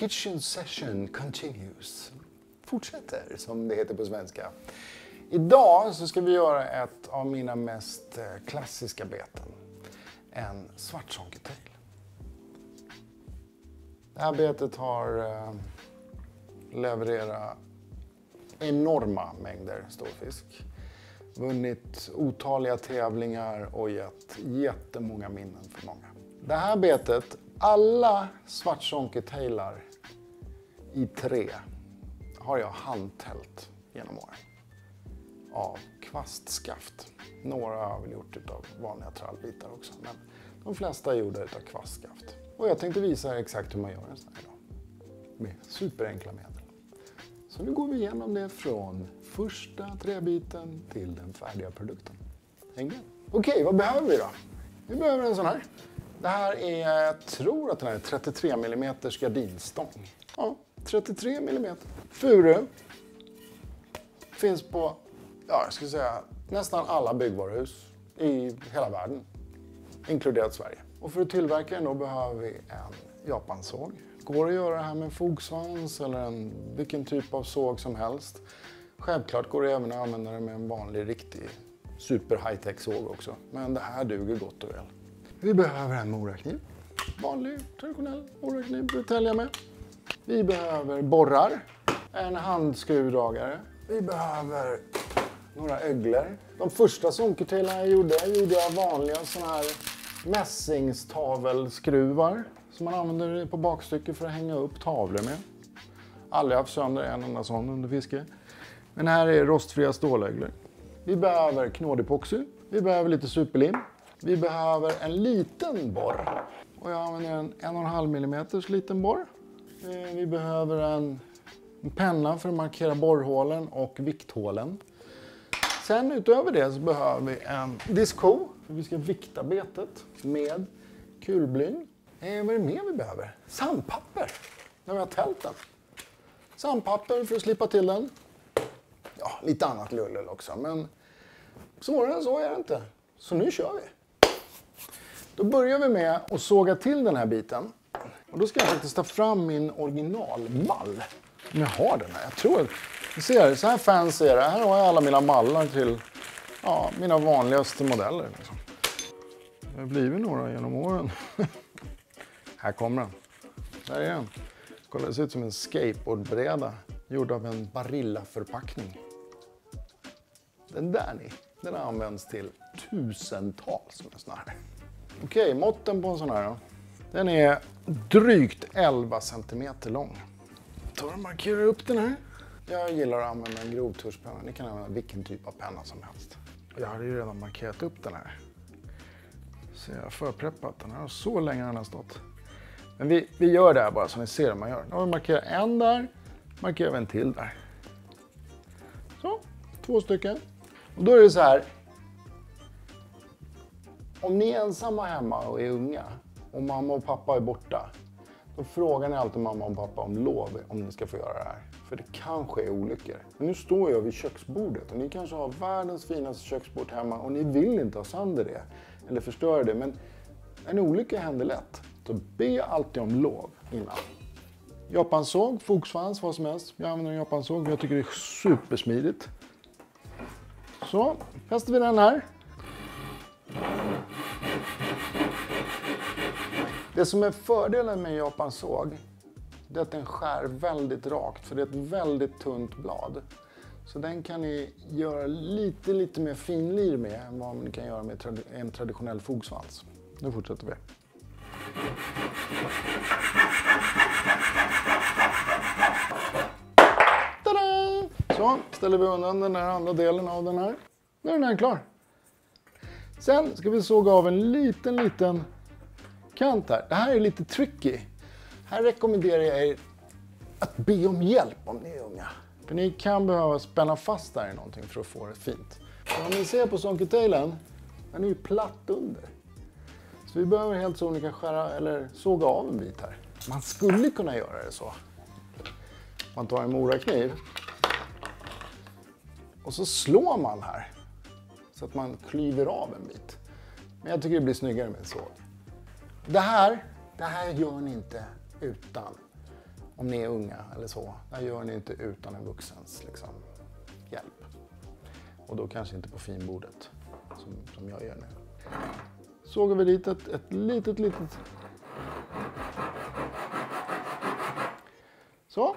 kitchen session continues. Fortsätter, som det heter på svenska. Idag så ska vi göra ett av mina mest klassiska beten. En svartsonke-tail. Det här betet har levererat enorma mängder storfisk. Vunnit otaliga tävlingar och gett jättemånga minnen för många. Det här betet, alla svartsonke-tailar i trä har jag handtällt genom åren. Av kvastskaft. Några har väl gjort av vanliga trallbitar också, men de flesta är gjorda av kvastskaft. Och jag tänkte visa er exakt hur man gör en sån här idag. Med superenkla medel. Så nu går vi igenom det från första träbiten till den färdiga produkten. Häng med. Okej, vad behöver vi då? Vi behöver en sån här. Det här är, jag tror att den här är 33 mm gardinstång. Ja, 33 mm. Furu. Finns på, ja, jag skulle säga nästan alla byggvaruhus i hela världen. Inkluderat Sverige. Och för att tillverka den då behöver vi en japansåg. Går att göra det här med en fogsvans eller vilken typ av såg som helst. Självklart går det även att använda det med en vanlig riktig super high-tech såg också. Men det här duger gott och väl. Vi behöver en morakniv. Vanlig traditionell morakniv att tälja med. Vi behöver borrar. En handskruvdragare. Vi behöver några öglor. De första sonketailarna jag gjorde jag vanliga såna här mässingstavelskruvar som man använder på bakstycket för att hänga upp tavlor med. Aldrig haft sönder en enda sån under fiske. Men här är rostfria stålöglor. Vi behöver knådepoxy. Vi behöver lite superlim. Vi behöver en liten borr. Och jag använder en 1,5 mm liten borr. Vi behöver en penna för att markera borrhålen och vikthålen. Sen utöver det så behöver vi en diskho. För vi ska vikta betet med kulblyn. Vad är det mer vi behöver? Sandpapper. När vi har tälten. Sandpapper för att slippa till den. Ja, lite annat lullel också. Men svårare än så är det inte. Så nu kör vi. Då börjar vi med att såga till den här biten. Och då ska jag faktiskt ta fram min originalmall. Om jag har den här. Jag tror. Ni ser, så här fancy är det. Här har jag alla mina mallar till mina vanligaste modeller. Liksom. Det har blivit några genom åren. Här kommer den. Där är den. Kolla, det ser ut som en skateboardbräda. Gjord av en Barilla-förpackning. Den där den används till tusentals med såna här. Okej, måtten på en sån här då. Den är drygt 11 cm lång. Tar och markerar upp den här. Jag gillar att använda en grovtuschpenna. Ni kan använda vilken typ av penna som helst. Jag hade ju redan markerat upp den här. Så jag har förpreppat den här. Så länge den har stått. Men vi gör det här bara så ni ser hur man gör. Nu har vi markerat en där. Markerar vi en till där. Så, 2 stycken. Och då är det så här. Om ni är ensamma hemma och är unga. Och mamma och pappa är borta. Då frågar ni alltid mamma och pappa om lov om ni ska få göra det här. För det kanske är olyckor. Men nu står jag vid köksbordet och ni kanske har världens finaste köksbord hemma och ni vill inte ha sönder det. Eller förstöra det. Men en olycka händer lätt. Så be alltid om lov innan. Japansåg, fogsvans, vad som helst. Jag använder en japansåg. Jag tycker det är supersmidigt. Så, fäster vi den här. Det som är fördelen med en japansåg är att den skär väldigt rakt. För det är ett väldigt tunt blad. Så den kan ni göra lite mer finlir med än vad ni kan göra med en traditionell fogsvans. Nu fortsätter vi. Tada! Så ställer vi undan den här andra delen av den här. Nu är den här klar. Sen ska vi såga av en liten kant här. Det här är lite tricky. Här rekommenderar jag er att be om hjälp om ni är unga. För ni kan behöva spänna fast där i någonting för att få det fint. Så om ni ser på sonketailen, den är ju platt under. Så vi behöver helt så olika skära eller såga av en bit här. Man skulle kunna göra det så. Man tar en morakniv. Och så slår man här. Så att man klyver av en bit. Men jag tycker det blir snyggare med en såg. Det här gör ni inte utan om ni är unga eller så. Det här gör ni inte utan en vuxens liksom, hjälp. Och då kanske inte på finbordet som jag gör nu. Sågar vi dit ett litet. Så.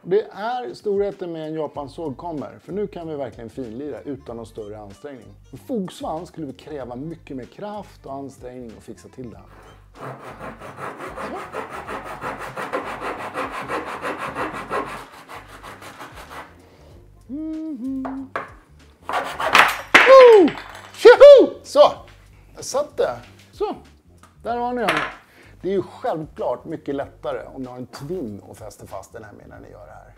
Det är storheten med en japansåg kommer. För nu kan vi verkligen finlira utan någon större ansträngning. En fogsvans skulle vi kräva mycket mer kraft och ansträngning och fixa till det här. Så, jag satt det. Så, där har ni den. Det är ju självklart mycket lättare om ni har en tvinn och fäster fast den här med när ni gör det här.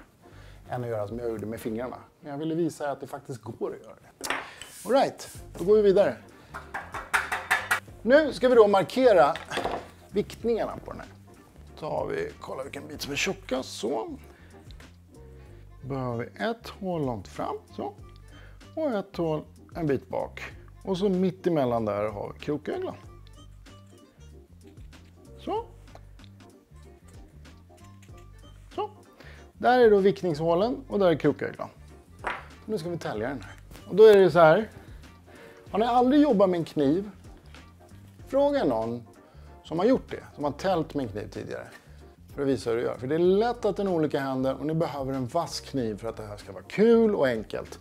Än att göra som jag gjorde med fingrarna. Men jag ville visa att det faktiskt går att göra det. All right, då går vi vidare. Nu ska vi då markera viktningarna på den här. Kolla vilken bit som är tjockast, så. Behöver vi ett hål långt fram, så. Och ett hål en bit bak. Och så mitt emellan där har vi kroköglan. Så. Så. Där är då viktningshålen och där är kroköglan. Nu ska vi tälja den här. Och då är det så här. Har ni aldrig jobbat med en kniv? Fråga någon som har gjort det. Som har tält med en kniv tidigare. För att visa hur det gör. För det är lätt att den har olika händer och ni behöver en vass kniv för att det här ska vara kul och enkelt.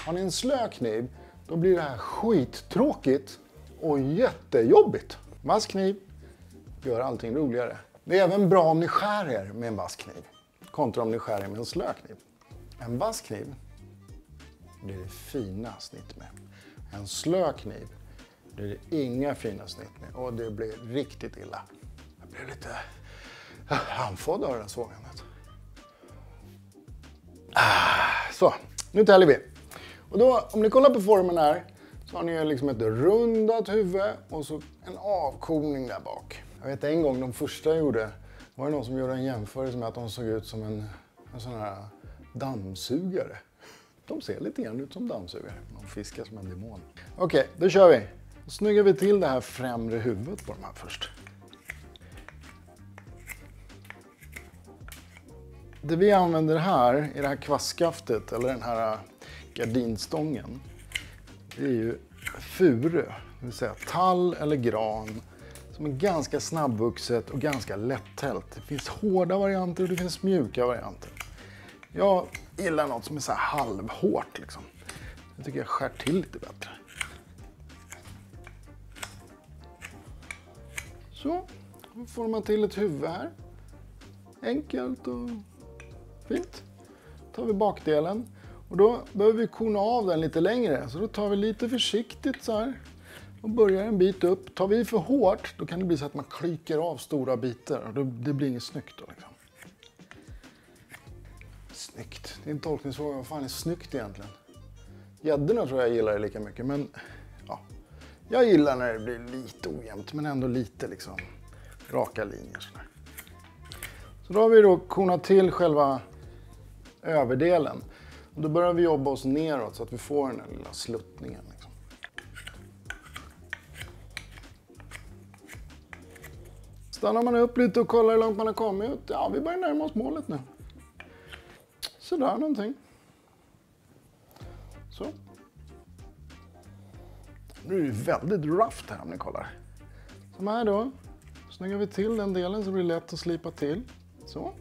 Har ni en slö kniv, då blir det här skittråkigt och jättejobbigt. Vass kniv gör allting roligare. Det är även bra om ni skär er med en vass kniv. Kontra om ni skär er med en slö kniv. En vass kniv blir det fina snitt med. En slö kniv blir det inga fina snitt med. Och det blir riktigt illa. Jag blir lite andfådd av det där sågandet. Så, nu täljer vi. Och då, om ni kollar på formen här, så har ni liksom ett rundat huvud och så en avkoning där bak. Jag vet en gång, de första jag gjorde, var det någon som gjorde en jämförelse med att de såg ut som en sån här dammsugare. De ser lite grann ut som dammsugare. De fiskar som en demon. Okej, då kör vi. Då snyggar vi till det här främre huvudet på de här först. Det vi använder här i det här kvastskaftet, eller den här gardinstången, det är ju furu, det vill säga tall eller gran, som är ganska snabbvuxet och ganska lättält. Det finns hårda varianter och det finns mjuka varianter. Jag gillar något som är så här halvhårt liksom. Jag tycker jag skär till lite bättre. Så, då får man till ett huvud här. Enkelt och fint. Då tar vi bakdelen. Och då behöver vi kona av den lite längre. Så då tar vi lite försiktigt så här. Och börjar en bit upp. Tar vi för hårt, då kan det bli så att man klyker av stora bitar. Och det blir inget snyggt då liksom. Snyggt. Det är en tolkningsfråga. Vad fan är snyggt egentligen? Gäddorna tror jag gillar det lika mycket. Men ja, jag gillar när det blir lite ojämnt. Men ändå lite liksom raka linjer. Så, så då har vi då konat till själva överdelen. Och då börjar vi jobba oss neråt så att vi får den här lilla sluttningen. Liksom. Stannar man upp lite och kollar hur långt man har kommit. Ja, vi börjar närma oss målet nu. Sådär någonting. Så. Nu är det väldigt rough här om ni kollar. Som här då. Snyggar vi till den delen så blir det lätt att slipa till. Så.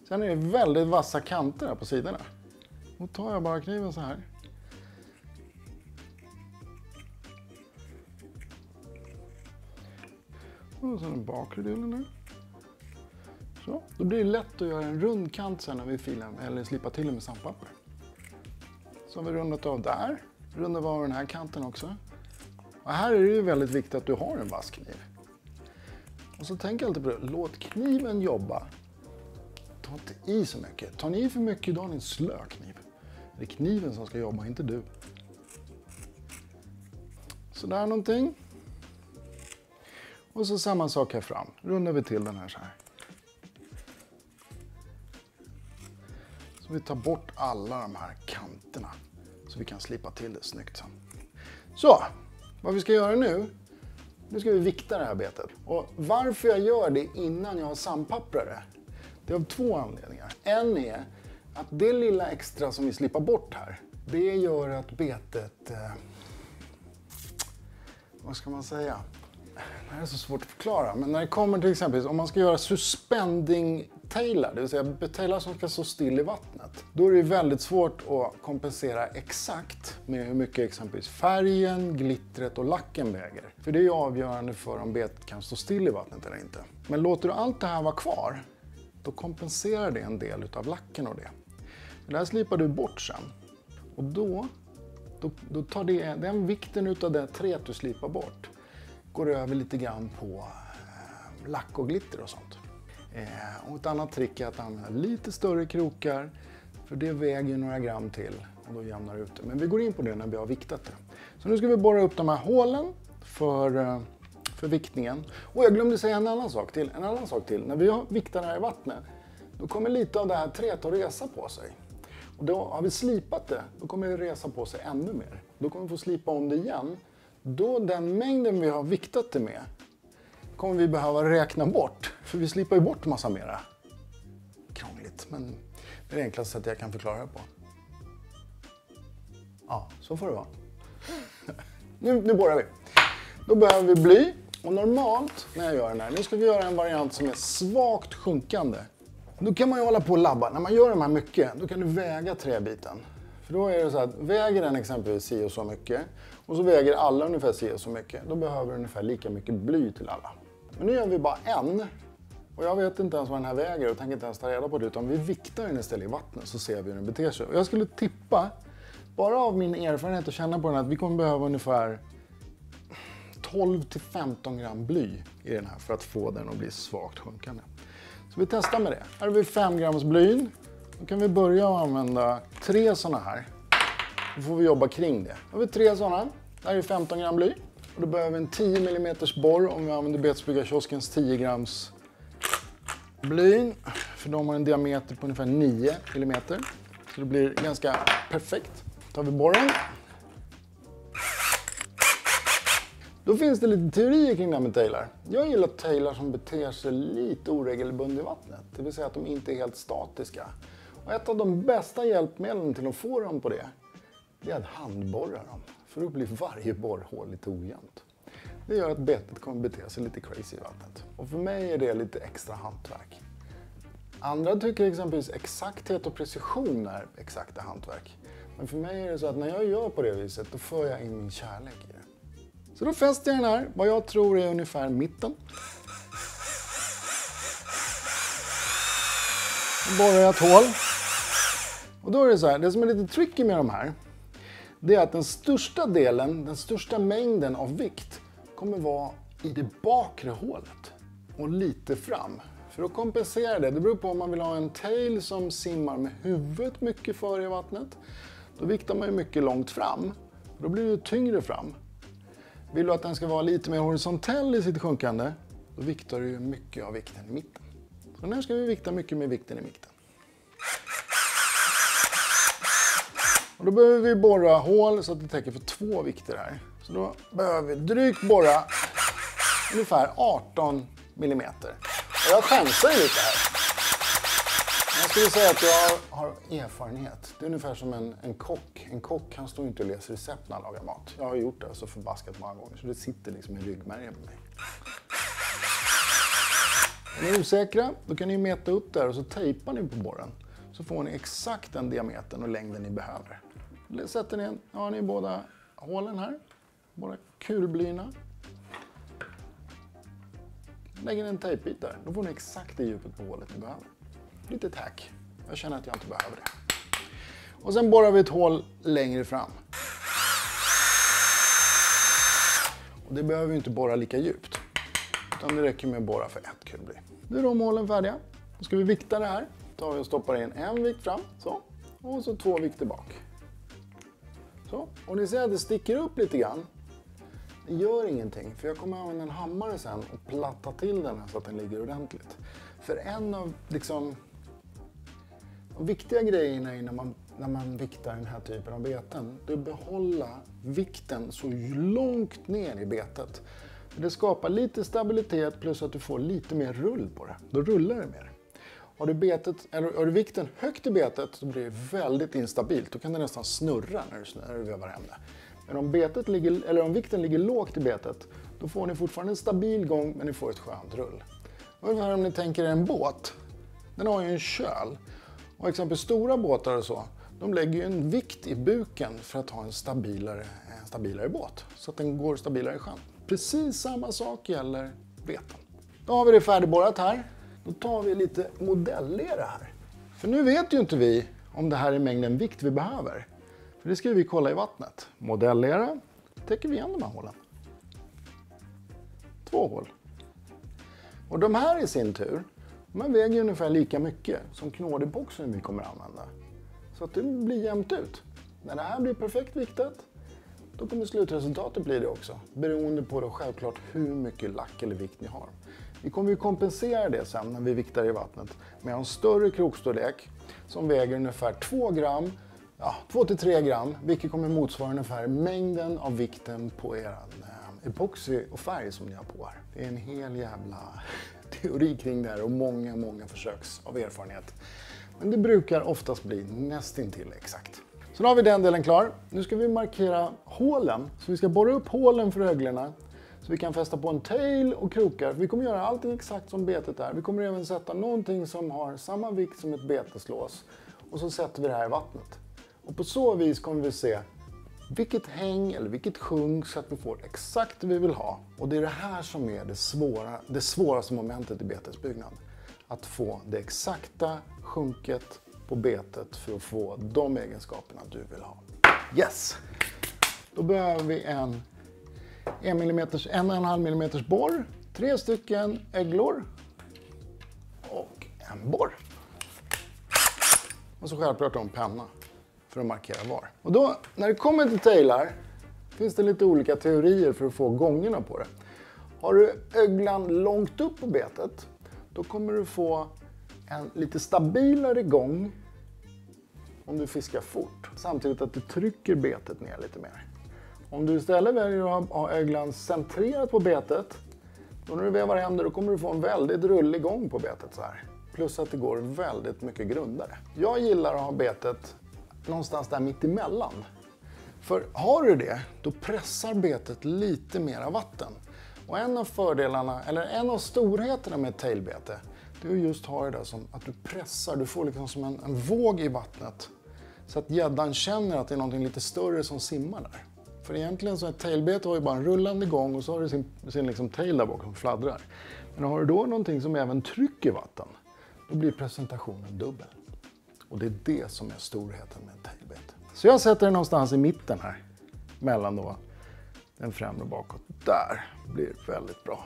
Sen är det väldigt vassa kanter här på sidorna. Då tar jag bara kniven så här. Och så den bakre delen där. Så. Då blir det lätt att göra en rund kant sen när vi filar eller slipar till med sandpapper. Så har vi rundat av där. Rundar vi av den här kanten också. Och här är det ju väldigt viktigt att du har en vass kniv. Och så tänk alltid på det. Låt kniven jobba. Ta inte i så mycket. Tar ni i för mycket idag är det en slö kniv. Det är kniven som ska jobba, inte du. Så där någonting. Och så samma sak här fram. Rundar vi till den här så här. Så vi tar bort alla de här kanterna. Så vi kan slipa till det snyggt sen. Så, vad vi ska göra nu. Nu ska vi vikta det här betet. Och varför jag gör det innan jag har sandpapprare. Det är av 2 anledningar. En är att det lilla extra som vi slipar bort här, det gör att betet, vad ska man säga? Det här är så svårt att förklara, men när det kommer till exempel om man ska göra suspending tailar, det vill säga tailar som ska stå still i vattnet, då är det väldigt svårt att kompensera exakt med hur mycket exempelvis färgen, glittret och lacken väger. För det är ju avgörande för om betet kan stå still i vattnet eller inte. Men låter du allt det här vara kvar, då kompenserar det en del av lacken och det. Det här slipar du bort sen. Och då tar den vikten utav det träet du slipar bort går över lite grann på lack och glitter och sånt. Och ett annat trick är att använda lite större krokar, för det väger några gram till och då jämnar det ut det. Men vi går in på det när vi har viktat det. Så nu ska vi borra upp de här hålen för viktningen. Och jag glömde säga en annan sak till. När vi har viktat det här i vattnet, då kommer lite av det här träet att resa på sig. Och då har vi slipat det, då kommer det resa på sig ännu mer. Då kommer vi få slipa om det igen. Då den mängden vi har viktat det med kommer vi behöva räkna bort. För vi slipar ju bort massa mera. Krångligt, men det är det enklaste sättet jag kan förklara det på. Ja, så får det vara. Nu borrar vi. Då behöver vi bly. Och normalt när jag gör den här, nu ska vi göra en variant som är svagt sjunkande. Då kan man ju hålla på och labba. När man gör de här mycket, då kan du väga träbiten. För då är det så att väger den exempelvis si och så mycket och så väger alla ungefär si och så mycket, då behöver du ungefär lika mycket bly till alla. Men nu gör vi bara en och jag vet inte ens vad den här väger och tänker inte ens ta reda på det, utan vi viktar den istället i vattnet så ser vi hur den beter sig. Och jag skulle tippa, bara av min erfarenhet och känna på den, att vi kommer behöva ungefär 12-15 gram bly i den här för att få den att bli svagt sjunkande. Så vi testar med det. Här har vi 5 grams blyn. Då kan vi börja använda 3 sådana här. Då får vi jobba kring det. Då har vi 3 sådana. Där är 15 gram bly. Och då behöver vi en 10 mm borr om vi använder Betesbyggarkioskens 10 grams blyn. För de har en diameter på ungefär 9 mm. Så det blir ganska perfekt. Då tar vi borren. Då finns det lite teorier kring det här med tailar. Jag gillar tailar som beter sig lite oregelbundet i vattnet. Det vill säga att de inte är helt statiska. Och ett av de bästa hjälpmedlen till att få dem på det är att handborra dem. För då blir varje borrhål lite ojämnt. Det gör att betet kommer bete sig lite crazy i vattnet. Och för mig är det lite extra hantverk. Andra tycker exempelvis exakthet och precision är exakta hantverk. Men för mig är det så att när jag gör på det viset, då för jag in min kärlek i det. Så då fäster jag den här, vad jag tror är ungefär mitten. Då borrar jag ett hål. Och då är det så här, det som är lite tricky med de här, det är att den största delen, den största mängden av vikt kommer vara i det bakre hålet och lite fram. För att kompensera det beror på om man vill ha en tail som simmar med huvudet mycket före i vattnet. Då viktar man ju mycket långt fram. Då blir det tyngre fram. Vill du att den ska vara lite mer horisontell i sitt sjunkande, då viktar du mycket av vikten i mitten. Så nu ska vi vikta mycket med vikten i mitten. Och då behöver vi borra hål så att det täcker för 2 vikter här. Så då behöver vi drygt borra ungefär 18 mm. Och jag chansar lite här. Jag skulle säga att jag har erfarenhet. Det är ungefär som en kock. En kock kan stå inte och läsa recept när han lagar mat. Jag har gjort det så förbaskat många gånger så det sitter liksom i ryggmärgen på mig. Om ni är osäkra, då kan ni mäta upp där och så tejpar ni på borren. Så får ni exakt den diametern och längden ni behöver. Sätter ni en, har ni båda hålen här, båda kulblyna. Lägger ni en tejpbit där, då får ni exakt det djupet på hålet ni behöver. Lite tack. Jag känner att jag inte behöver det. Och sen borrar vi ett hål längre fram. Och det behöver vi inte borra lika djupt. Utan det räcker med att borra för 1 kulbly. Nu är de hålen färdiga. Då ska vi vikta det här. Då tar vi och stoppar in en vikt fram. Så. Och så 2 vikter bak. Så. Och ni ser att det sticker upp lite grann. Det gör ingenting. För jag kommer använda en hammare sen och platta till den här så att den ligger ordentligt. För en av liksom de viktiga grejerna är när man viktar den här typen av beten, det är att behålla vikten så långt ner i betet. Det skapar lite stabilitet plus att du får lite mer rull på det. Då rullar det mer. Har du vikten högt i betet så blir det väldigt instabilt. Då kan det nästan snurra när du vevar hem det. Men om vikten ligger lågt i betet, då får ni fortfarande en stabil gång, men ni får ett skönt rull. Ungefär om ni tänker er en båt. Den har ju en köl. Och exempelvis stora båtar och så, de lägger ju en vikt i buken för att ha en stabilare båt. Så att den går stabilare i sjön. Precis samma sak gäller beten. Då har vi det färdigborrat här. Då tar vi lite modellera här. För nu vet ju inte vi om det här är mängden vikt vi behöver. För det ska vi kolla i vattnet. Modellera. Täcker vi igen de här hålen. 2 hål. Och de här i sin tur, de väger ungefär lika mycket som knådepoxen vi kommer använda. Så att det blir jämnt ut. När det här blir perfekt viktat, då kommer slutresultatet bli det också. Beroende på då självklart hur mycket lack eller vikt ni har. Vi kommer ju kompensera det sen när vi viktar i vattnet med en större krokstorlek som väger ungefär 2 gram, 2-3 gram, vilket kommer motsvara ungefär mängden av vikten på er epoxy och färg som ni har på här. Det är en hel jävla teori kring det här och många försöks av erfarenhet. Men det brukar oftast bli nästintill exakt. Så då har vi den delen klar. Nu ska vi markera hålen. Så vi ska borra upp hålen för öglorna. Så vi kan fästa på en tail och krokar. Vi kommer göra allting exakt som betet är. Vi kommer även sätta någonting som har samma vikt som ett beteslås. Och så sätter vi det här i vattnet. Och på så vis kommer vi se vilket häng eller vilket sjung så att vi får exakt det vi vill ha. Och det är det här som är det svåraste momentet i betesbyggnad. Att få det exakta sjunket på betet för att få de egenskaperna du vill ha. Yes! Då behöver vi en 1,5 mm borr, 3 stycken öglor och en borr. Och så självklart en penna för att markera var. Och då, när det kommer till tailar, finns det lite olika teorier för att få gångerna på det. Har du öglan långt upp på betet, då kommer du få en lite stabilare gång om du fiskar fort. Samtidigt att du trycker betet ner lite mer. Om du istället väljer att ha öglan centrerat på betet, då när du vevar hem det, då kommer du få en väldigt rullig gång på betet så här. Plus att det går väldigt mycket grundare. Jag gillar att ha betet någonstans där mitt emellan. För har du det, då pressar betet lite mera vatten. Och en av fördelarna, eller en av storheterna med ett tailbete, det är just ha det där som att du pressar, du får liksom som en våg i vattnet. Så att gäddan känner att det är något lite större som simmar där. För egentligen så är ett tailbete har ju bara en rullande gång och så har du sin liksom tail där bak som fladdrar. Men har du då någonting som även trycker vatten, då blir presentationen dubbel. Och det är det som är storheten med ett tailbete. Så jag sätter det någonstans i mitten här, mellan då den främre och bakåt. Där blir det väldigt bra.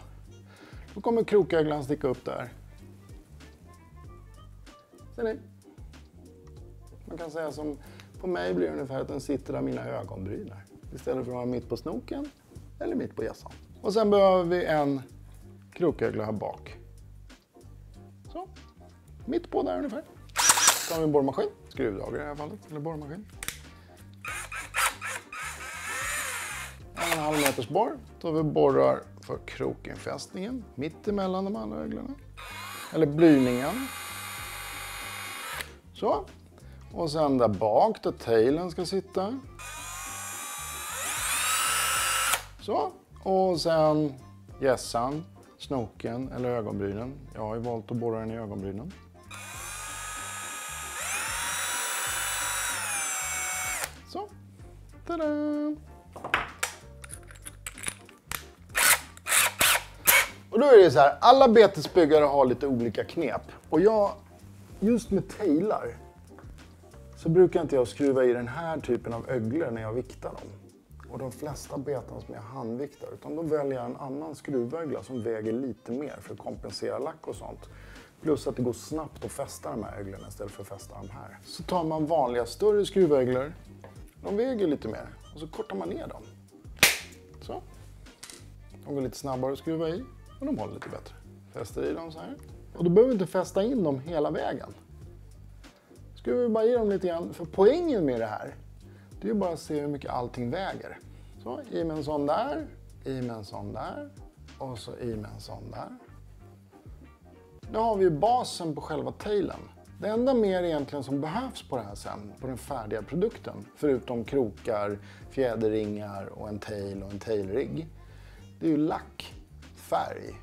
Då kommer kroköglan sticka upp där. Ser ni? Man kan säga som på mig blir det ungefär att den sitter där mina ögonbryn där. Istället för att vara mitt på snoken eller mitt på hjässan. Och sen behöver vi en krokögla här bak. Så, mitt på där ungefär. Så har vi en borrmaskin, skruvdragare i det här fallet, eller borrmaskin. 1,5 meters borr. Då vi borrar för krokinfästningen, mitt emellan de andra öglorna. Eller blyningen. Så. Och sen där bak där tailen ska sitta. Så. Och sen hjässan, snoken eller ögonbrynen. Jag har ju valt att borra den i ögonbrynen. Så. Tada! Och då är det så här, alla betesbyggare har lite olika knep. Och just med tailar, så brukar inte jag skruva i den här typen av öglor när jag viktar dem. Och de flesta beten som jag handviktar, utan då väljer jag en annan skruvögla som väger lite mer för att kompensera lack och sånt. Plus att det går snabbt att fästa de här öglorna istället för att fästa de här. Så tar man vanliga större skruvöglor, de väger lite mer, och så kortar man ner dem. Så. De går lite snabbare att skruva i och de håller lite bättre. Fäster i dem så här. Och då behöver vi inte fästa in dem hela vägen. Skruvar vi bara i dem lite grann, för poängen med det här, det är ju bara att se hur mycket allting väger. Så, i med en sån där, i med en sån där, och så i med en sån där. Nu har vi ju basen på själva tailen. Det enda mer egentligen som behövs på det här sen, på den färdiga produkten, förutom krokar, fjäderringar och en tail och en tailrigg, det är ju lack, färg,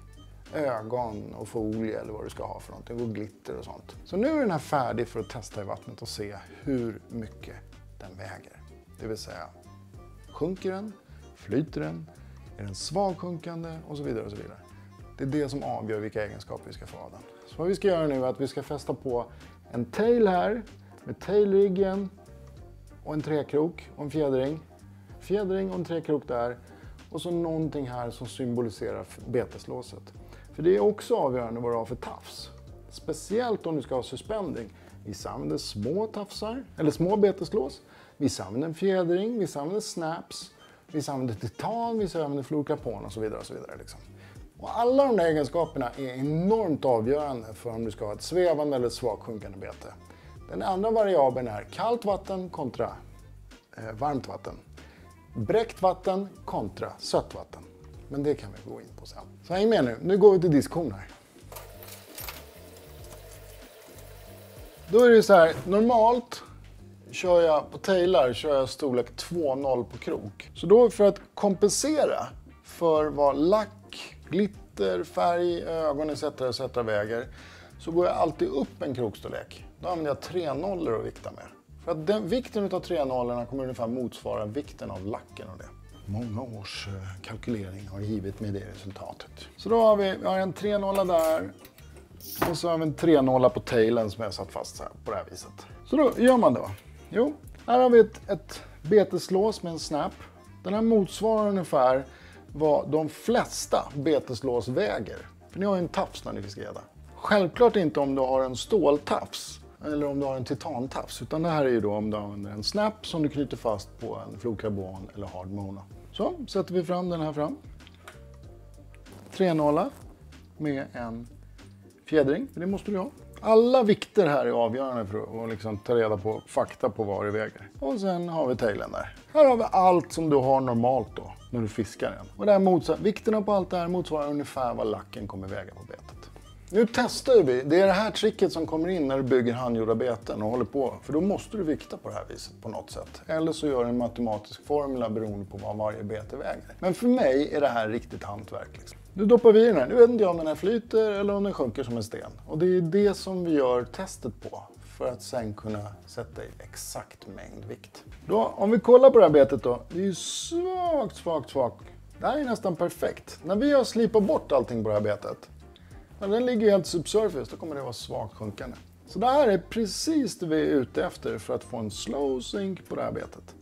ögon och folie eller vad du ska ha för någonting, och glitter och sånt. Så nu är den här färdig för att testa i vattnet och se hur mycket den väger. Det vill säga, sjunker den, flyter den, är den svagsjunkande och så vidare och så vidare. Det är det som avgör vilka egenskaper vi ska få av den. Så vad vi ska göra nu är att vi ska fästa på en tail här med tailriggen och en träkrok och en fjädring. Fjädring och en träkrok där och så någonting här som symboliserar beteslåset. För det är också avgörande vad du har för tafs. Speciellt om du ska ha suspending. Vissa använder små tafsar eller små beteslås. Vissa använder en fjädring, vissa använder snaps, vissa använder titan, vissa använder fluorkarbon och så vidare. Och så vidare liksom. Och alla de där egenskaperna är enormt avgörande för om du ska ha ett svävande eller svagsjunkande bete. Den andra variabeln är kallt vatten kontra varmt vatten. Bräckt vatten kontra sött vatten. Men det kan vi gå in på sen. Så häng med nu, nu går vi till diskhon här. Då är det så här, normalt kör jag på tailar storlek 2,0 på krok. Så då för att kompensera för vad lack, glitter, färg, ögon etc. väger så går jag alltid upp en krokstorlek. Då använder jag 3,0 att vikta med. För att den vikten av 3,0 kommer ungefär motsvara vikten av lacken och det. Många års kalkylering har givit mig det resultatet. Så då har vi en 3,0 där och så har vi en 3,0 på tailen som jag satt fast så här, på det här viset. Så då gör man då. Jo, här har vi ett beteslås med en snap. Den här motsvarar ungefär vad de flesta beteslås väger. För ni har ju en tafs när ni fiskar gädda. Självklart inte om du har en ståltafs eller om du har en titantafs. Utan det här är ju då om du använder en snap som du knyter fast på en fluorkarbon eller hard mona. Så sätter vi fram den här fram. 3,0 med en fjädring, för det måste du ha. Alla vikter här är avgörande för att liksom ta reda på fakta på vad det väger. Och sen har vi tailen där. Här har vi allt som du har normalt då, när du fiskar den. Och där vikterna på allt det här motsvarar ungefär vad lacken kommer väga på betet. Nu testar vi. Det är det här tricket som kommer in när du bygger handgjorda beten och håller på. För då måste du vikta på det här viset på något sätt. Eller så gör du en matematisk formula beroende på vad varje bete väger. Men för mig är det här riktigt hantverk. Liksom. Nu doppar vi i den här. Nu vet inte jag om den här flyter eller om den sjunker som en sten. Och det är det som vi gör testet på. För att sen kunna sätta i exakt mängd vikt. Då, om vi kollar på det här betet då. Det är ju svagt. Det här är nästan perfekt. När vi har slipat bort allting på det här betet. När den ligger helt subsurface, då kommer det vara svagt sjunkande. Så det här är precis det vi är ute efter för att få en slow sink på det här betet.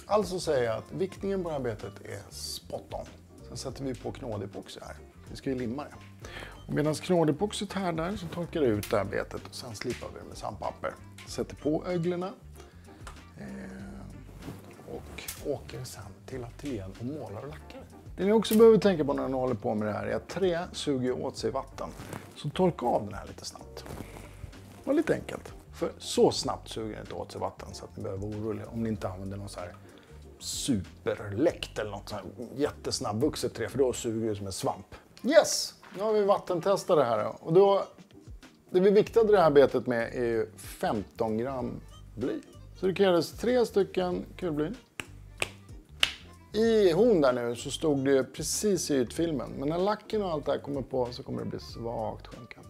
Alltså säger jag att viktningen på det här betet är spot on. Sen sätter vi på knådepoxy här. Vi ska ju limma det. Och medan knådepoxyt här där så torkar det ut det här betet och sen slipar vi det med sandpapper. Sätter på öglorna och åker sen till ateljén och målar och lackar. Det ni också behöver tänka på när ni håller på med det här är att trä suger åt sig vatten. Så torka av den här lite snabbt. Och lite enkelt. För så snabbt suger den inte åt sig vatten så att ni behöver vara oroliga om ni inte använder någon så här superläckt eller något så här jättesnabbvuxet trä, för då suger det som en svamp. Yes! Nu har vi vattentestat det här. Och då, det vi viktade det här betet med är ju 15 gram bly. Så det krävdes 3 stycken kulbly. I hon där nu så stod det precis i ytfilmen. Men när lacken och allt det här kommer på så kommer det bli svagt sjunkande.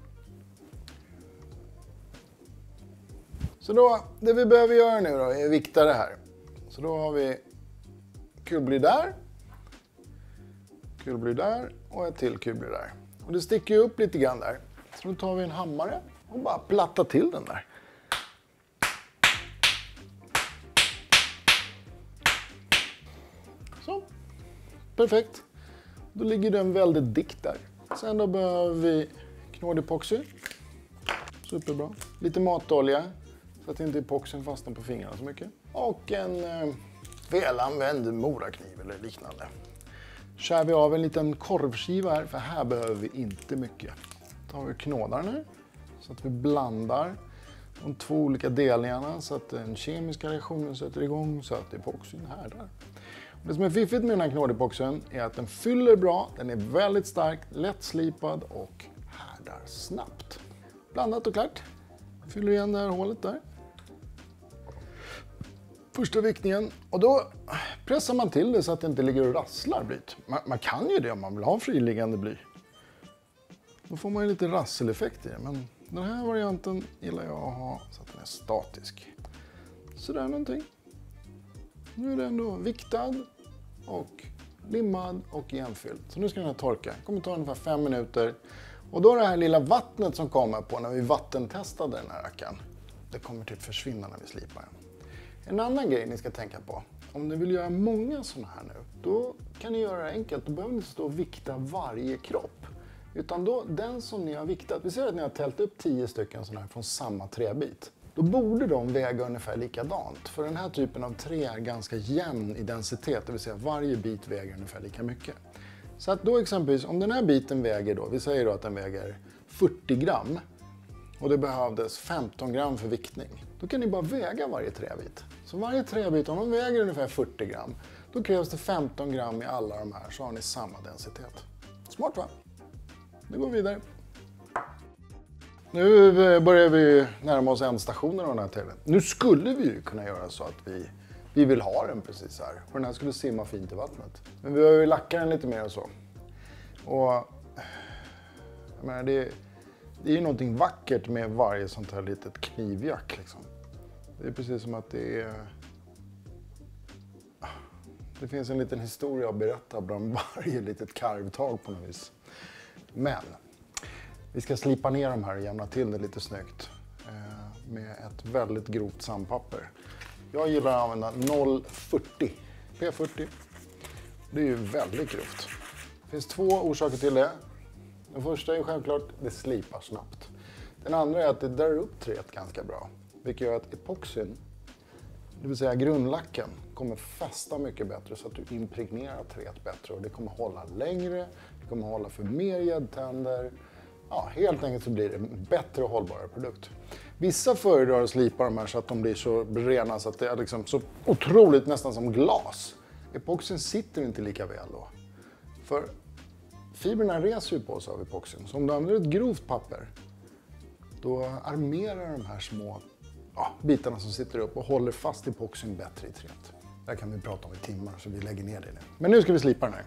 Så då, det vi behöver göra nu då är att vikta det här. Så då har vi kulbly där och ett till kulbly där. Och det sticker ju upp lite grann där. Så då tar vi en hammare och bara plattar till den där. Så, perfekt. Då ligger den väldigt dikt där. Sen då behöver vi knådepoxy. Superbra. Lite matolja så att inte epoxen fastnar på fingrarna så mycket. Och en välanvänd morakniv eller liknande. Skär vi av en liten korvskiva här, för här behöver vi inte mycket. Då tar vi knådaren här så att vi blandar de 2 olika delningarna så att den kemiska reaktionen sätter igång så att epoxin här där. Det som är fiffigt med den här knådepoxen är att den fyller bra, den är väldigt stark, lättslipad och härdar snabbt. Blandat och klart. Fyller igen det här hålet där. Första viktningen. Och då pressar man till det så att det inte ligger och rasslar blyt. Man kan ju det om man vill ha friliggande bly. Då får man ju lite rasseleffekt i det. Men den här varianten gillar jag att ha så att den är statisk. Sådär någonting. Nu är den ändå viktad och limmad och igenfylld. Så nu ska den här torka. Det kommer ta ungefär 5 minuter. Och då det här lilla vattnet som kommer på när vi vattentestade den här rackaren. Det kommer typ försvinna när vi slipar den. En annan grej ni ska tänka på. Om ni vill göra många sådana här nu. Då kan ni göra det enkelt. Då behöver ni inte stå och vikta varje kropp. Utan då den som ni har viktat. Vi ser att ni har tält upp 10 stycken sådana här från samma träbit. Då borde de väga ungefär likadant. För den här typen av trä är ganska jämn i densitet. Det vill säga varje bit väger ungefär lika mycket. Så att då exempelvis om den här biten väger då. Vi säger då att den väger 40 gram. Och det behövdes 15 gram för viktning. Då kan ni bara väga varje träbit. Så varje träbit, om de väger ungefär 40 gram. Då krävs det 15 gram i alla de här så har ni samma densitet. Smart va? Nu går vi vidare. Nu börjar vi närma oss ändstationen av den här tvn. Nu skulle vi ju kunna göra så att vi vill ha den precis här. Och den här skulle simma fint i vattnet. Men vi behöver ju lacka den lite mer och så. Och jag menar, det är ju någonting vackert med varje sånt här litet knivjack liksom. Det är precis som att det finns en liten historia att berätta bland varje litet karvtag på något vis. Men vi ska slipa ner de här och jämna till det lite snyggt med ett väldigt grovt sandpapper. Jag gillar att använda 0,40 P40. Det är ju väldigt grovt. Det finns 2 orsaker till det. Den första är självklart det slipar snabbt. Den andra är att det drar upp träet ganska bra. Vilket gör att epoxin, det vill säga grundlacken, kommer fästa mycket bättre så att du impregnerar träet bättre. Och det kommer hålla längre, det kommer hålla för mer gäddtänder. Ja, helt enkelt så blir det en bättre och hållbarare produkt. Vissa föredrar att slipa de här så att de blir så rena så att det är liksom så otroligt nästan som glas. Epoxin sitter inte lika väl då. För fibrerna reser ju på sig av epoxin. Så om du använder ett grovt papper, då armerar de här små bitarna som sitter upp och håller fast epoxin bättre i träet. Det här kan vi prata om i timmar så vi lägger ner det nu. Men nu ska vi slipa den här.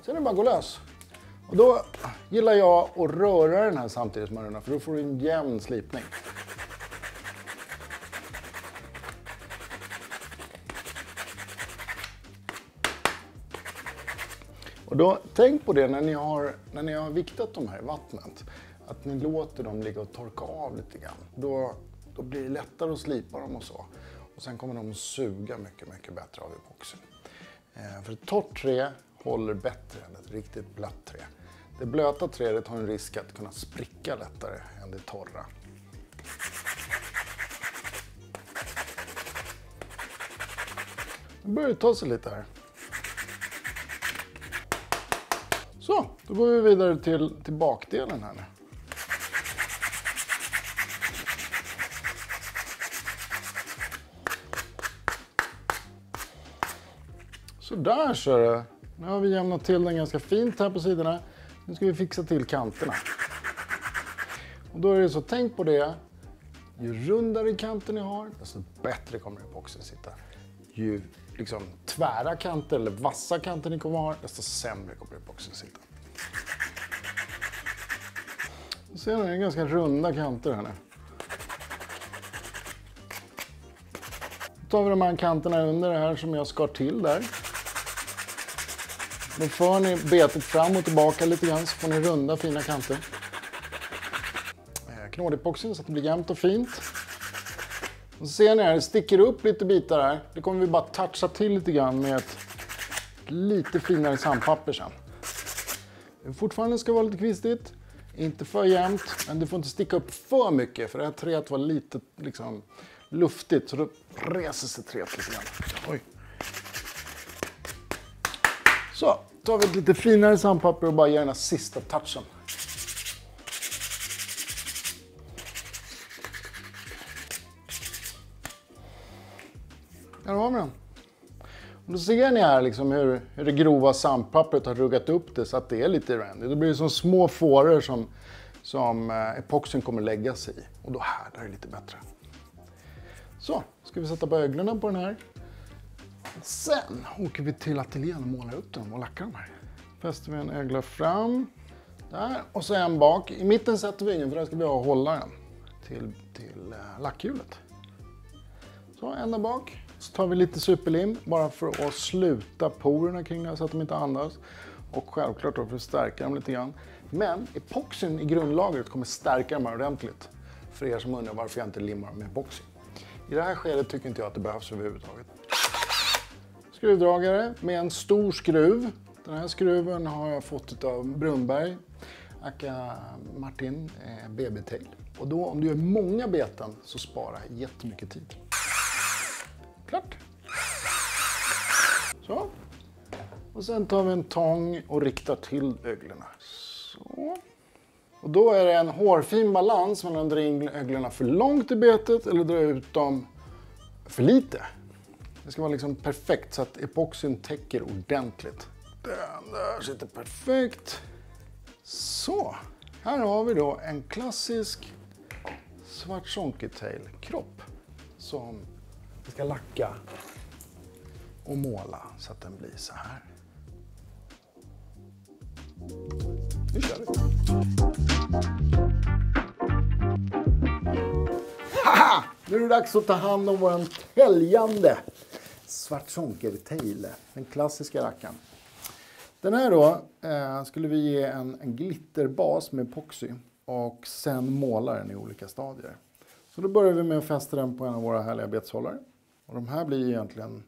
Sen är det bara att gå lös. Och då gillar jag att röra den här samtidigt som man rullar, för då får du en jämn slipning. Och då, tänk på det när ni har viktat de här i vattnet. Att ni låter dem ligga och torka av lite grann. Då blir det lättare att slipa dem och så. Och sen kommer de att suga mycket, mycket bättre av epoxin. För ett torrt trä håller bättre än ett riktigt blött trä. Det blöta trädet har en risk att kunna spricka lättare än det torra. Nu börjar det ta sig lite här. Så, då går vi vidare till bakdelen här nu. Så där så är det. Nu har vi jämnat till den ganska fint här på sidorna. Nu ska vi fixa till kanterna. Och då är det så, tänk på det. Ju rundare kanten ni har, desto bättre kommer epoxin sitta. Ju liksom tvära kanter eller vassa kanter ni kommer ha, desto sämre kommer epoxin sitta. Så ser ni, det är ganska runda kanter här nu. Då tar vi de här kanterna under det här som jag skar till där. Då för ni betet fram och tillbaka lite grann så får ni runda fina kanter. Knådepoxin så att det blir jämnt och fint. Och så ser ni här, det sticker upp lite bitar här. Det kommer vi bara toucha till lite grann med ett lite finare sandpapper sen. Det fortfarande ska vara lite kvistigt, inte för jämnt, men det får inte sticka upp för mycket för det här träet var lite liksom luftigt så då reser sig träet lite grann. Oj. Så, tar vi ett lite finare sandpapper och bara ger den här sista touchen. Där har vi den. Då ser ni här liksom hur det grova sandpappret har ruggat upp det så att det är lite randigt. Då blir det som små fåror som epoxin kommer lägga sig i. Och då härdar det lite bättre. Så, ska vi sätta på öglorna på den här. Sen åker vi till ateljén och målar upp dem och lackar dem här. Fäster vi en ögla fram. Där, och så en bak. I mitten sätter vi ingen för där ska vi ha hållaren till lackhjulet. Så en där bak. Så tar vi lite superlim bara för att sluta porerna kring det så att de inte andas. Och självklart då för att stärka dem lite grann. Men epoxin i grundlagret kommer stärka dem här ordentligt. För er som undrar varför jag inte limmar med epoxi. I det här skedet tycker inte jag att det behövs överhuvudtaget. Skruvdragare med en stor skruv. Den här skruven har jag fått av Brunnberg, aka Martin BB-tail. Och då om du gör många beten så sparar jättemycket tid. Klart. Så. Och sen tar vi en tång och riktar till öglorna. Så. Och då är det en hårfin balans mellan att dra in öglorna för långt i betet eller dra ut dem för lite. Det ska vara liksom perfekt så att epoxin täcker ordentligt. Den där sitter perfekt. Så, här har vi då en klassisk Svartzonki-tail-kropp som vi ska lacka och måla så att den blir så här. Nu kör vi. Haha! Nu är det dags att ta hand om våran täljande Svartzonki-tail, den klassiska rackaren. Den här då skulle vi ge en glitterbas med epoxy och sen måla den i olika stadier. Så då börjar vi med att fästa den på en av våra härliga betshållare. Och de här blir egentligen,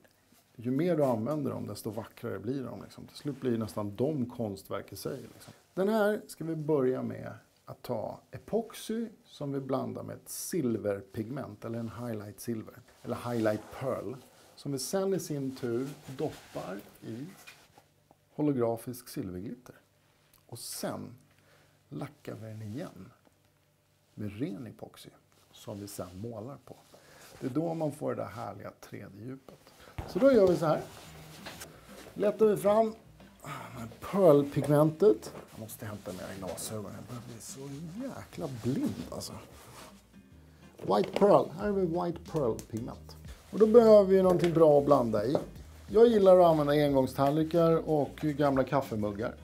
ju mer du använder dem desto vackrare blir de. Liksom. Till slut blir nästan de konstverk i sig. Liksom. Den här ska vi börja med att ta epoxy som vi blandar med ett silverpigment eller en highlight silver eller highlight pearl. Som vi sen i sin tur doppar i holografisk silverglitter. Och sen lackar vi den igen med ren epoxy som vi sen målar på. Det är då man får det där härliga 3D-djupet. Så då gör vi så här. Lättar vi fram pearlpigmentet. Jag måste hämta mer glasögon. Jag börjar bli så jäkla blind alltså. White pearl. Här har vi white pearl-pigment. Och då behöver vi någonting bra att blanda i. Jag gillar att använda engångstallrikar och gamla kaffemuggar.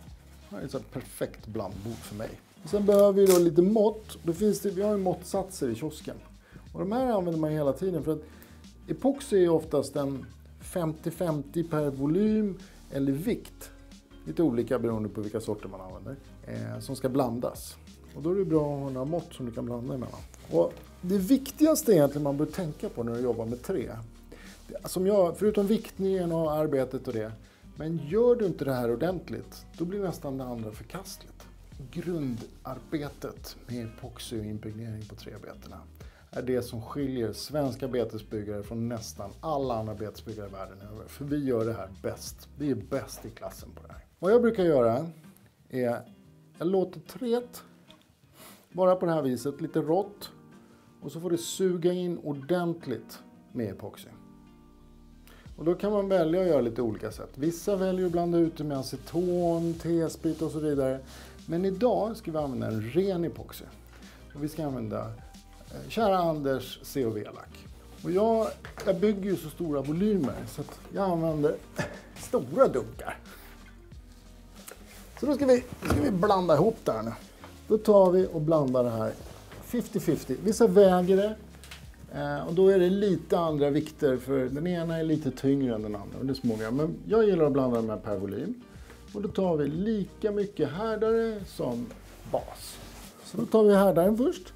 Det här är ett perfekt blandbord för mig. Och sen behöver vi då lite mått. Då finns det, vi har ju måttsatser i kiosken. Och de här använder man hela tiden för att epoxy är oftast en 50-50 per volym eller vikt. Lite olika beroende på vilka sorter man använder. Som ska blandas. Och då är det bra att ha några mått som du kan blanda emellan. Och det viktigaste egentligen man bör tänka på när du jobbar med trä. Som jag, förutom viktningen och arbetet och det. Men gör du inte det här ordentligt, då blir nästan det andra förkastligt. Grundarbetet med epoxy och impregnering på träbetena är det som skiljer svenska betesbyggare från nästan alla andra betesbyggare i världen över. För vi gör det här bäst. Vi är bäst i klassen på det här. Vad jag brukar göra är, jag låter träet vara på det här viset, lite rått. Och så får det suga in ordentligt med epoxy. Och då kan man välja att göra lite olika sätt. Vissa väljer att blanda ut det med aceton, tesprit och så vidare. Men idag ska vi använda en ren epoxy. Och vi ska använda kära Anders COV-lack. Och jag bygger ju så stora volymer så att jag använder stora dunkar. Så då ska vi blanda ihop det här nu. Då tar vi och blandar det här 50-50. Vissa väger det. Och då är det lite andra vikter för den ena är lite tyngre än den andra. Och det är smånga. Men jag gillar att blanda dem här per volym. Och då tar vi lika mycket härdare som bas. Så då tar vi härdaren först.